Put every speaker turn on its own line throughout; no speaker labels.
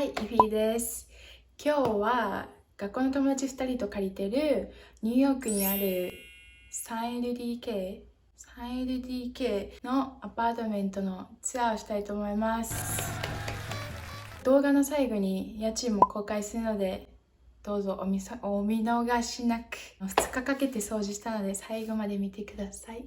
イフィーです。今日は学校の友達2人と借りてるニューヨークにある 3LDK のアパートメントのツアーをしたいと思います。動画の最後に家賃も公開するので、どうぞお見逃しなく。2日かけて掃除したので最後まで見てください。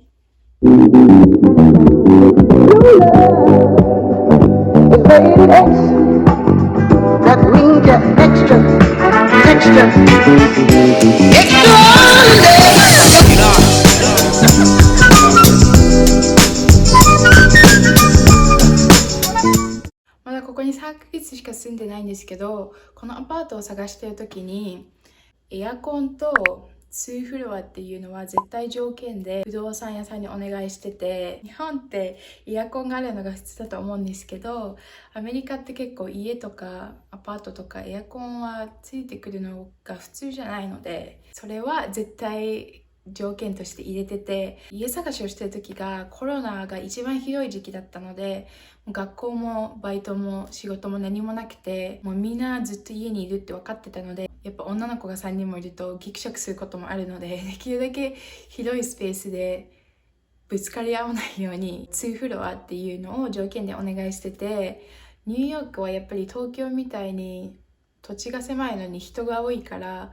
まだここに3ヶ月しか住んでないんですけど、このアパートを探している時にエアコンと2フロアっていうのは絶対条件で不動産屋さんにお願いしてて、日本ってエアコンがあるのが普通だと思うんですけど、アメリカって結構家とかアパートとかエアコンはついてくるのが普通じゃないので、それは絶対条件として入れてて、家探しをしてる時がコロナが一番ひどい時期だったので、学校もバイトも仕事も何もなくて、もうみんなずっと家にいるって分かってたので、やっぱ女の子が3人もいるとギクシャクすることもあるので、できるだけ広いスペースでぶつかり合わないように2フロアっていうのを条件でお願いしてて、ニューヨークはやっぱり東京みたいに土地が狭いのに人が多いから、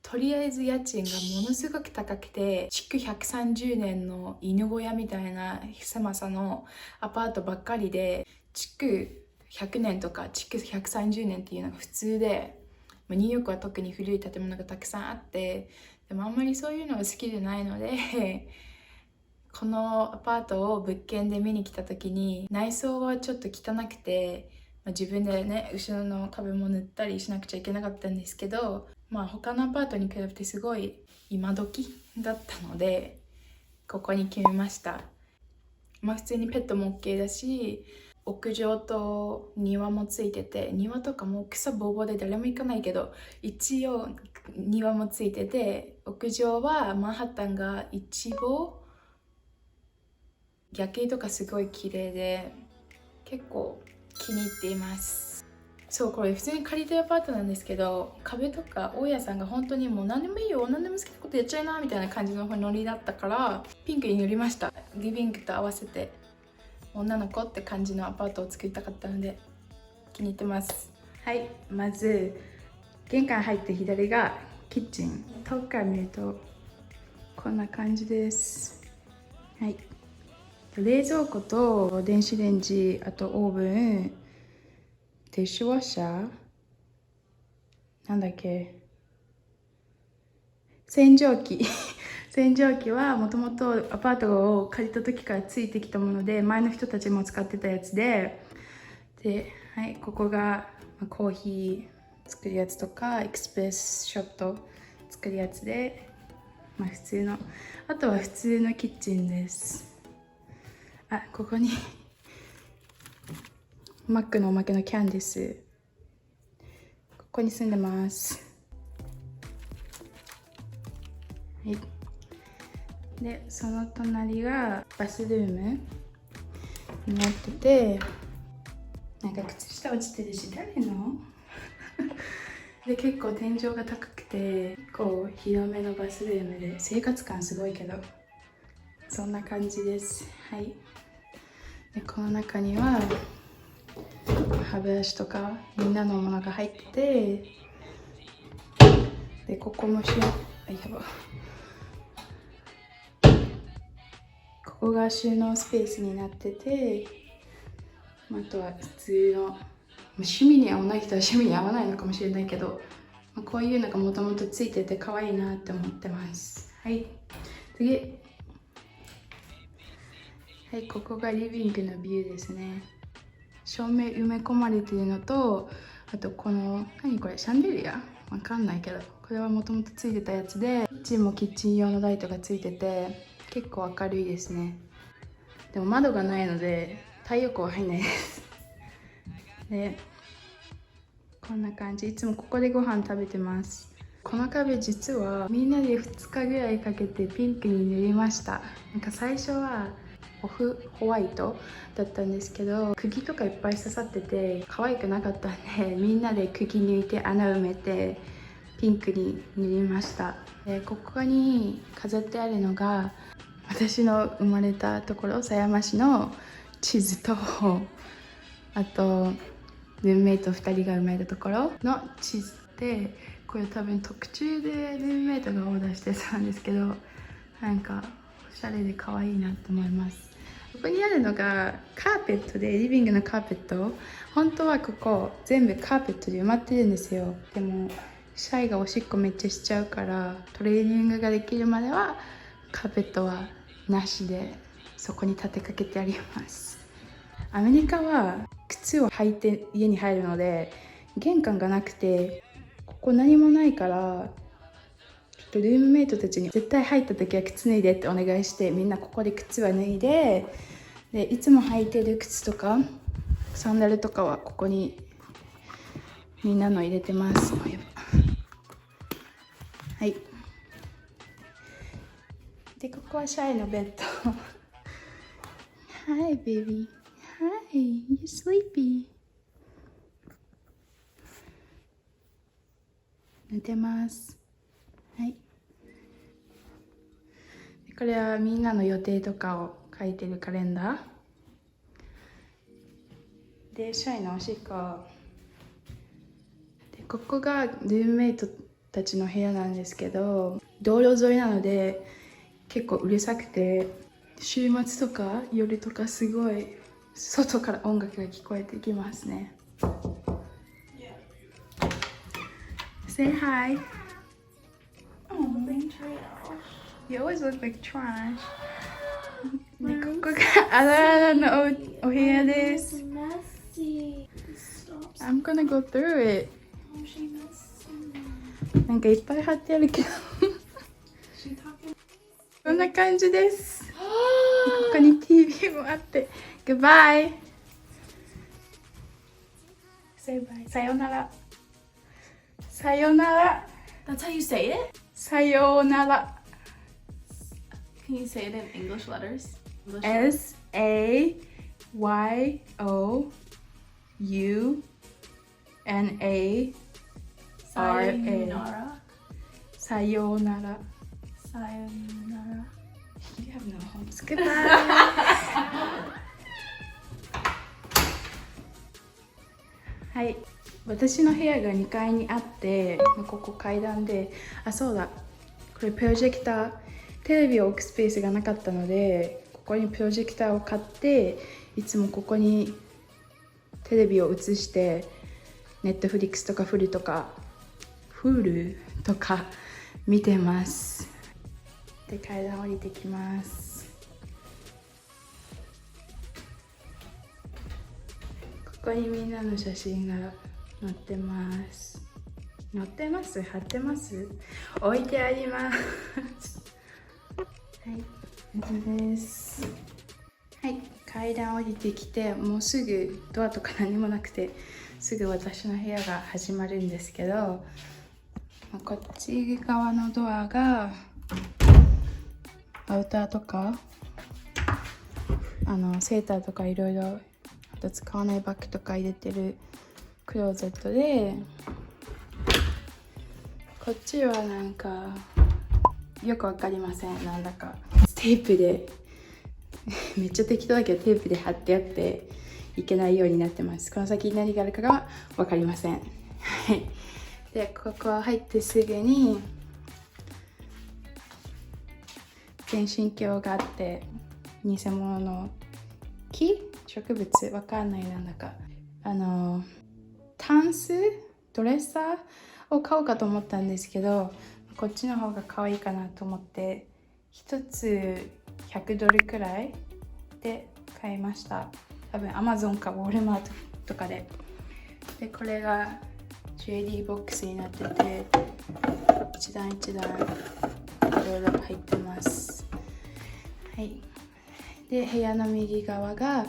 とりあえず家賃がものすごく高くて、築130年の犬小屋みたいな狭さのアパートばっかりで、築100年とか築130年っていうのが普通で、ニューヨークは特に古い建物がたくさんあって、でもあんまりそういうのが好きじゃないのでこのアパートを物件で見に来た時に、内装はちょっと汚くて、自分でね後ろの壁も塗ったりしなくちゃいけなかったんですけど、他のアパートに比べてすごい今時だったので、ここに決めました。普通にペットも OK だし、屋上と庭もついてて、庭とかも草ぼうぼうで誰も行かないけど、一応庭もついてて、屋上はマンハッタンが一望、夜景とかすごい綺麗で、結構気に入っています。そう、これ普通に借りてるアパートなんですけど、壁とか大家さんが本当にもう何でもいいよ、何でも好きなことやっちゃいなみたいな感じのノリだったから、ピンクに塗りました。リビングと合わせて女の子って感じのアパートを作りたかったので気に入ってます。はい、まず玄関入って左がキッチン。遠くから見るとこんな感じです。はい、冷蔵庫と電子レンジ、あとオーブン、ディッシュワッシャー、なんだっけ、洗浄機洗浄機はもともとアパートを借りた時からついてきたもので、前の人たちも使ってたやつで、はい、ここがコーヒー作るやつとかエクスプレスショット作るやつで、普通の、あとは普通のキッチンです。ここにマックのおまけのキャンディス、ここに住んでます。はい、でその隣がバスルームになってて、なんか靴下落ちてるし、誰ので結構天井が高くて、結構広めのバスルームで、生活感すごいけどそんな感じです。はい、でこの中には歯ブラシとかみんなのものが入ってて、でここもここが収納スペースになってて、あとは普通の趣味に合わない人は趣味に合わないのかもしれないけど、こういうのがもともとついてて可愛いなって思ってます。はい、次、はい、ここがリビングのビューですね。照明埋め込まれてるのと、あとこの何これ、シャンデリアわかんないけど、これはもともとついてたやつで、キッチンもキッチン用のライトがついてて結構明るいですね。でも窓がないので太陽光は入んないですでこんな感じ、いつもここでご飯食べてます。この壁実はみんなで2日ぐらいかけてピンクに塗りました。最初はオフホワイトだったんですけど、釘とかいっぱい刺さってて可愛くなかったんで、みんなで釘抜いて穴埋めてピンクに塗りました。でここに飾ってあるのが私の生まれたところ狭山市の地図と、あとルームメイト2人が生まれたところの地図で、これ多分特注でルームメイトがオーダーしてたんですけど、なんかおしゃれで可愛いなと思います。ここにあるのがカーペットで、リビングのカーペット、本当はここ全部カーペットで埋まってるんですよ。でもシャイがおしっこめっちゃしちゃうから、トレーニングができるまではカーペットはなしで、そこに立てかけてあります。アメリカは靴を履いて家に入るので玄関がなくて、ここ何もないから、ちょっとルームメイトたちに絶対入った時は靴脱いでってお願いして、みんなここで靴は脱いで、いつも履いてる靴とかサンダルとかはここにみんなの入れてます。はい。でここはシャイのベッド。Hi baby. Hi, you sleepy? 寝てます。はい。これはみんなの予定とかを書いてるカレンダー。で、シャイのおしっこ。で、ここがルームメイトたちの部屋なんですけど、道路沿いなので結構うるさくて、週末とか夜とかすごい外から音楽が聞こえてきますね。Say hi. Oh, you always look like trash. でここがあらあらのお部屋です。I'm gonna go through it. なんかいっぱい貼ってあるけどこんな感じです。ここに TV もあって。Goodbye. Say bye. さよなら。さよなら。
That's how you say it?
さよなら。
Can you say it in English letters?
SAYOUNARA. さよなら。
Sayonara.
You have no homes. Goodbye. はい、私の部屋が2階にあって、ここ階段で、あ、そうだ、これプロジェクター、テレビを置くスペースがなかったので、ここにプロジェクターを買って、いつもここにテレビを映して、ネットフリックスとかフルとか見てます。で、階段降りてきます。ここにみんなの写真が載ってます。載ってます？貼ってます？置いてあります。はい、これです。はい、階段降りてきて、もうすぐドアとか何もなくて、すぐ私の部屋が始まるんですけど、こっち側のドアがアウターとかセーターとかいろいろ、あと使わないバッグとか入れてるクローゼットで、こっちはなんかよくわかりません。なんだかテープでめっちゃ適当だけどテープで貼ってあっていけないようになってます。この先に何があるかがわかりません。で、ここ入ってすぐに全身鏡があって、偽物の植物わかんない、なんだかタンスドレッサーを買おうかと思ったんですけど、こっちの方が可愛いかなと思って1つ$100くらいで買いました。多分 Amazon かウォールマートとかで。で、これがジュエリーボックスになってて、一段一段いろいろ入ってます。はい。で、部屋の右側が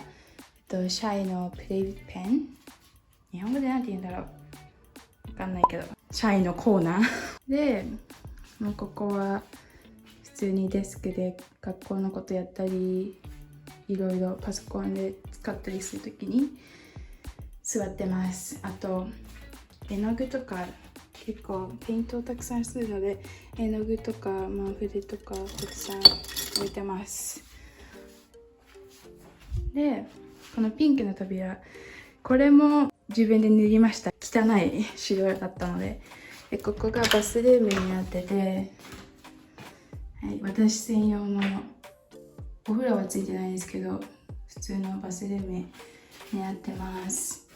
シャイのプレイペン、日本語でなんて言うんだろう、わかんないけど、シャイのコーナーで、もうここは普通にデスクで学校のことやったり、いろいろパソコンで使ったりするときに座ってます。あと絵の具とか結構ペイントをたくさんするので、絵の具とか、筆とかたくさん置いてます。で、このピンクの扉、これも自分で塗りました。汚い白だったので。で、ここがバスルームになってて、はい、私専用のお風呂はついてないんですけど、普通のバスルームになってます。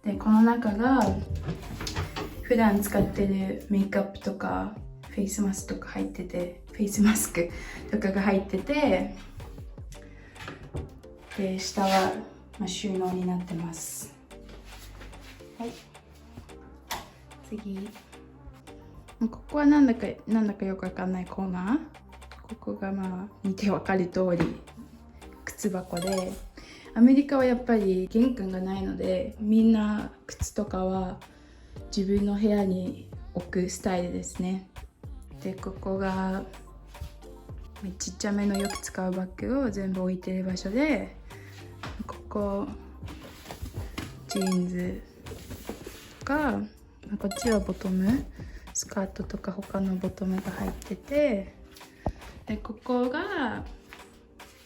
で、この中が普段使ってるメイクアップとかフェイスマスクとか入ってて、フェイスマスクとかが入ってて、で、下は収納になってます。はい。次。ここはなんだかよくわかんないコーナー。ここが見てわかる通り靴箱で、アメリカはやっぱり玄関がないので、みんな靴とかは自分の部屋に置くスタイルですね。で、ここがちっちゃめのよく使うバッグを全部置いてる場所で、ここジーンズとか、こっちはボトム、スカートとか他のボトムが入ってて、で、ここが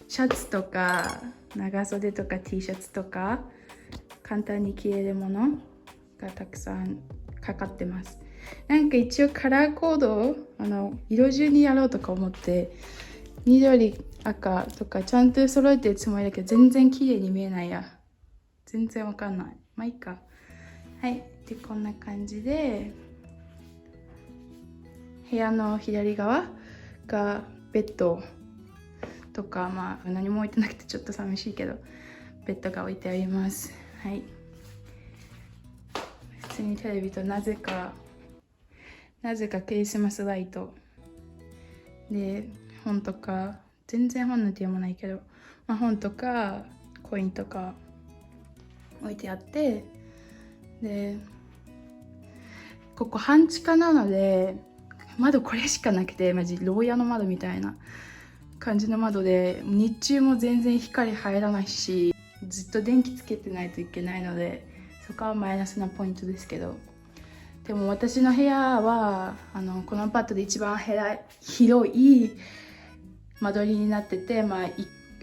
シャツとか長袖とか T シャツとか簡単に着れるものがたくさんかかってます。なんか一応カラーコードを色順にやろうとか思って緑赤とかちゃんと揃えてるつもりだけど全然綺麗に見えないや。全然わかんない。まあいいか。はい。で、こんな感じで部屋の左側がベッドとか、何も置いてなくてちょっと寂しいけどベッドが置いてあります。はい。普通にテレビとなぜかクリスマスライトで、本とか全然本なんて読まないけど、本とかコインとか置いてあって、でここ半地下なので窓これしかなくて、マジ牢屋の窓みたいな感じの窓で、日中も全然光入らないし、ずっと電気つけてないといけないので、そこはマイナスなポイントですけど、でも私の部屋はこのアパートで一番広い間取りになってて、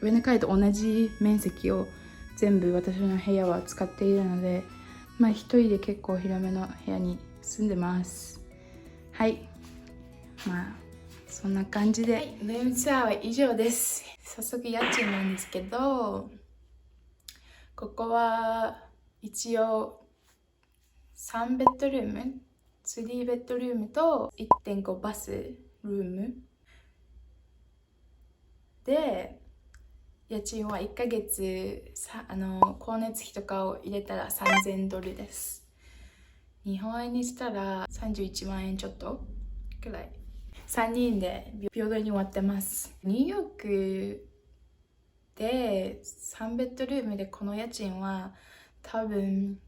上の階と同じ面積を全部私の部屋は使っているので、一人で結構広めの部屋に住んでます。はい。そんな感じで、はい、ルームツアーは以上です。早速家賃なんですけど、ここは一応3ベッドルーム、3ベッドルームと 1.5 バスルームで、家賃は1ヶ月光熱費とかを入れたら$3000です。日本円にしたら31万円ちょっとくらい。3人で平等に割ってます。ニューヨークで3ベッドルームでこの家賃は多分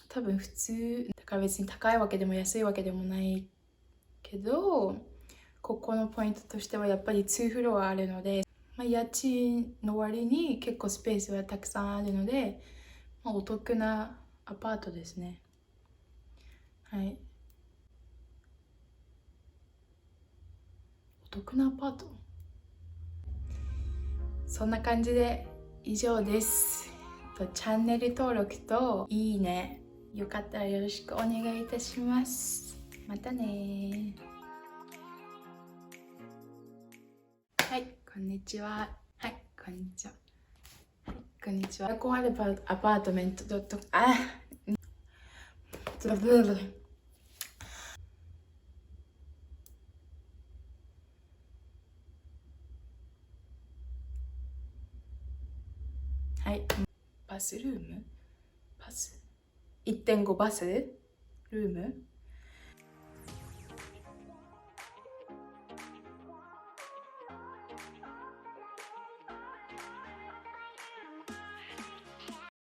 普通だから、別に高いわけでも安いわけでもないけど、ここのポイントとしてはやっぱり2フロアあるので、家賃の割に結構スペースはたくさんあるので、お得なアパートですね。はい。お得なアパート。そんな感じで以上です。チャンネル登録といいね、よかったらよろしくお願いいたします。またね。はい、こんにちは。はい、こんにちは。はい、こんにちは。エアコンあるアパートメントはい、バスルーム？バス？ 1.5 バスルーム？